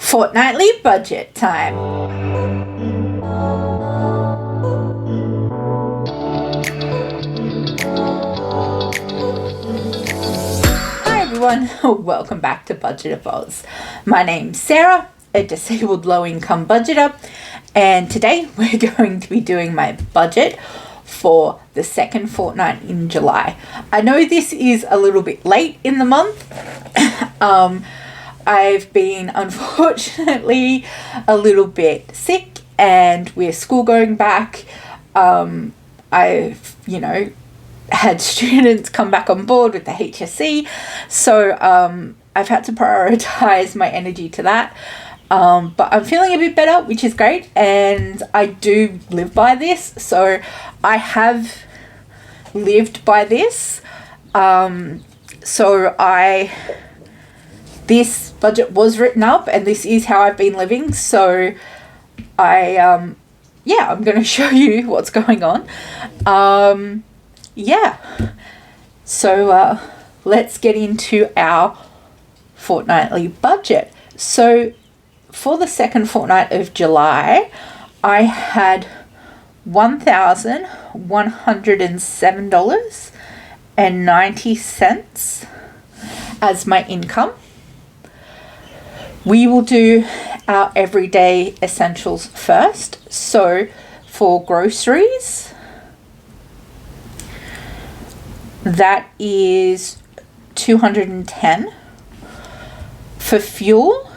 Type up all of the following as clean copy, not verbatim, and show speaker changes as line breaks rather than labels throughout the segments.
Fortnightly budget time. Hi everyone, welcome back to Budget of Oz. My name's Sarah, a disabled low-income budgeter, and today we're going to be doing my budget for the second fortnight in July. I know this is a little bit late in the month. I've been unfortunately a little bit sick, and with school going back, I've, had students come back on board with the HSC, so I've had to prioritize my energy to that. But I'm feeling a bit better, which is great, and I do live by this, so I have lived by this. This budget was written up, and this is how I've been living, so I'm going to show you what's going on. So let's get into our fortnightly budget. So for the second fortnight of July, I had $1,107.90 as my income. We will do our everyday essentials first. So for groceries, that is $210. For fuel,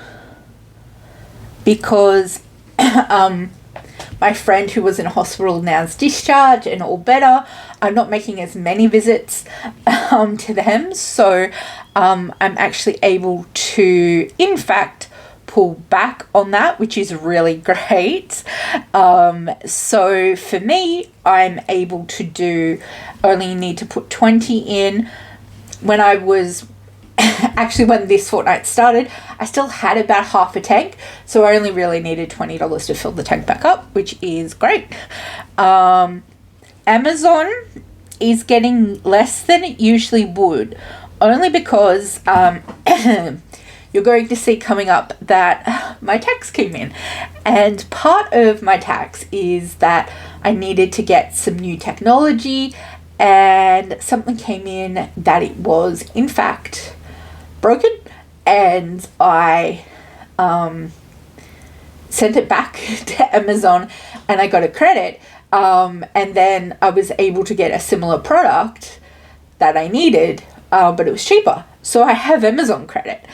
because my friend who was in hospital now is discharged and all better, I'm not making as many visits to them, so I'm actually able to, in fact, pull back on that, which is really great. So for me, I'm able to only need to put 20 in. When I was when this fortnight started, I still had about half a tank, so I only really needed $20 to fill the tank back up, which is great. Amazon is getting less than it usually would, only because you're going to see coming up that my tax came in, and part of my tax is that I needed to get some new technology, and something came in that it was in fact broken, and I sent it back to Amazon, and I got a credit, and then I was able to get a similar product that I needed, but it was cheaper, so I have Amazon credit,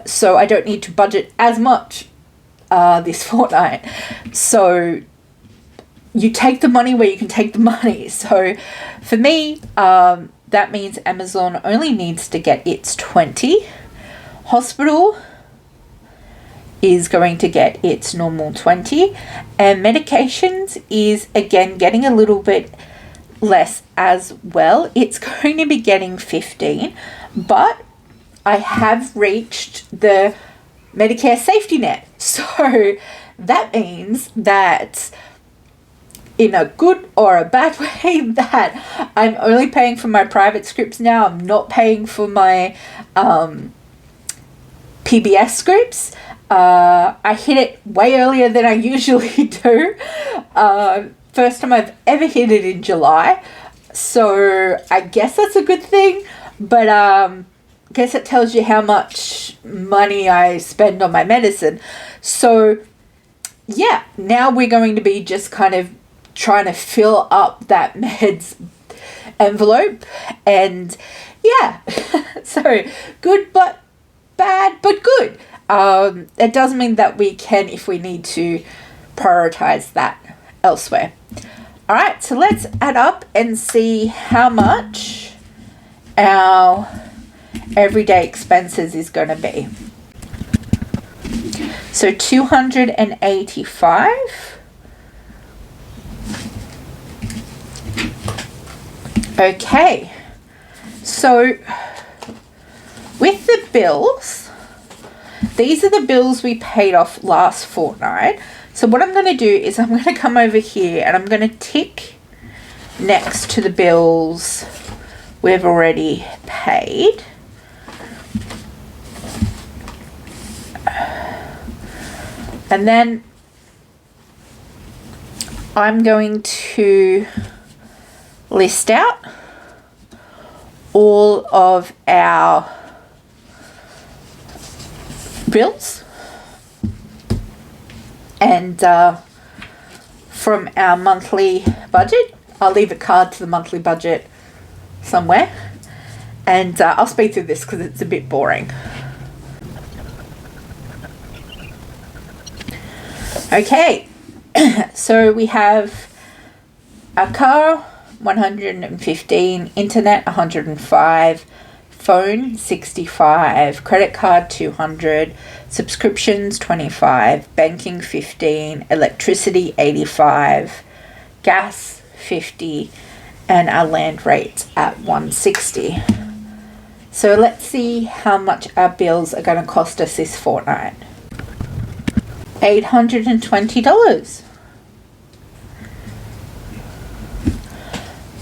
so I don't need to budget as much this fortnight. So you take the money where you can take the money. So for me, that means Amazon only needs to get its 20. Hospital is going to get its normal 20. And medications is, again, getting a little bit less as well. It's going to be getting 15. But I have reached the Medicare safety net. So that means that, in a good or a bad way, that I'm only paying for my private scripts now. I'm not paying for my PBS scripts. I hit it way earlier than I usually do. First time I've ever hit it in July. So I guess that's a good thing. But I guess it tells you how much money I spend on my medicine. So yeah, now we're going to be just kind of trying to fill up that meds envelope, and so good but bad but good. It does mean that we can, if we need to, prioritize that elsewhere. All right, so let's add up and see how much our everyday expenses is going to be. So 285. Okay, so with the bills, these are the bills we paid off last fortnight. So what I'm going to do is I'm going to come over here and I'm going to tick next to the bills we've already paid. And then I'm going to list out all of our bills, and from our monthly budget. I'll leave a card to the monthly budget somewhere, and I'll speed through this because it's a bit boring. Okay, so we have our car, 115, internet, 105, phone, 65, credit card, 200, subscriptions, 25, banking, 15, electricity, 85, gas, 50, and our land rates at 160. So let's see how much our bills are going to cost us this fortnight. $820.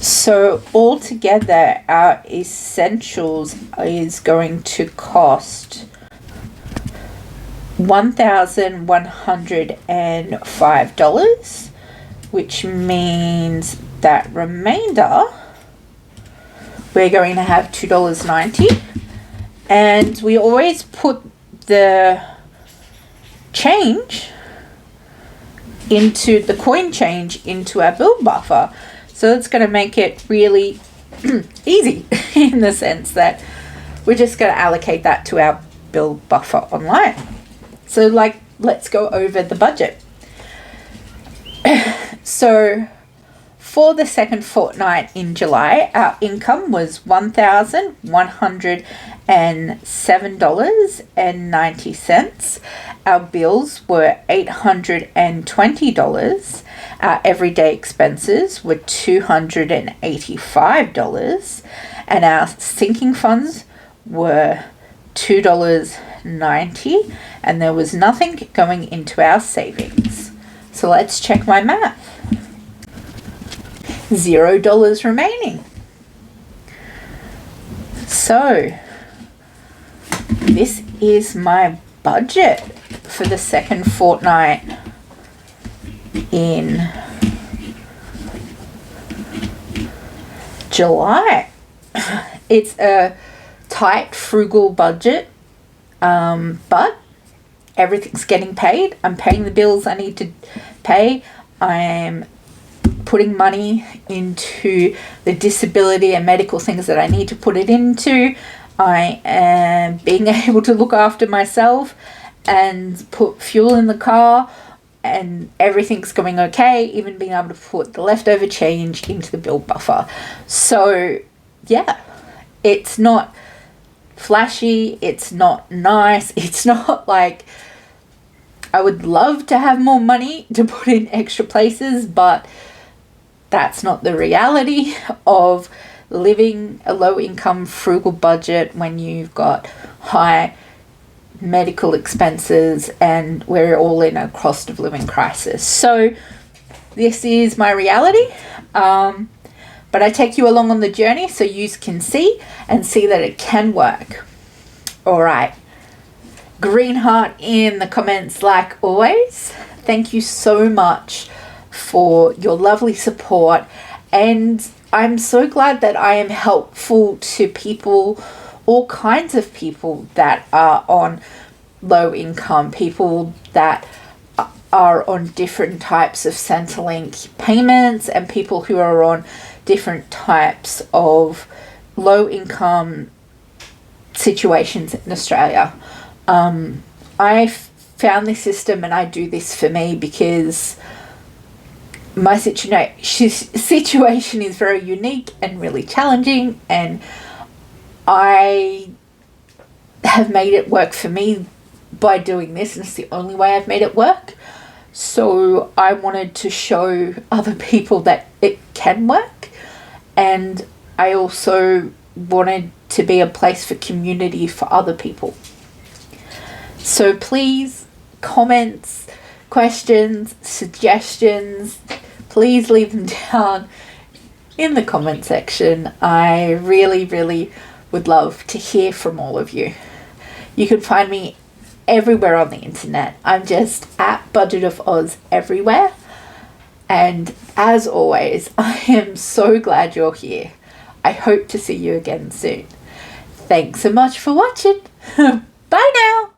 So altogether, our essentials is going to cost $1,105, which means that remainder we're going to have $2.90, and we always put the change into the coin change into our bill buffer. So it's going to make it really easy in the sense that we're just going to allocate that to our bill buffer online. So let's go over the budget. So for the second fortnight in July, our income was $1,107.90. Our bills were $820. Our everyday expenses were $285. And our sinking funds were $2.90. And there was nothing going into our savings. So let's check my math. $0 remaining. So this is my budget for the second fortnight in July. It's a tight, frugal budget, but everything's getting paid. I'm paying the bills I need to pay. I'm putting money into the disability and medical things that I need to put it into. I am being able to look after myself and put fuel in the car, and everything's going okay, even being able to put the leftover change into the bill buffer. So yeah, it's not flashy, it's not nice, it's not like I would love to have more money to put in extra places, but that's not the reality of living a low income frugal budget when you've got high medical expenses and we're all in a cost of living crisis. So this is my reality, but I take you along on the journey so you can see that it can work. All right, green heart in the comments like always. Thank you so much for your lovely support, and I'm so glad that I am helpful to people, all kinds of people that are on low income, people that are on different types of Centrelink payments, and people who are on different types of low income situations in Australia. I found this system, and I do this for me because my situation is very unique and really challenging, and I have made it work for me by doing this, and it's the only way I've made it work. So I wanted to show other people that it can work, and I also wanted to be a place for community for other people. So please, comments, questions, suggestions, please leave them down in the comment section. I really, really would love to hear from all of you. You can find me everywhere on the internet. I'm just at Budget of Oz everywhere. And as always, I am so glad you're here. I hope to see you again soon. Thanks so much for watching. Bye now.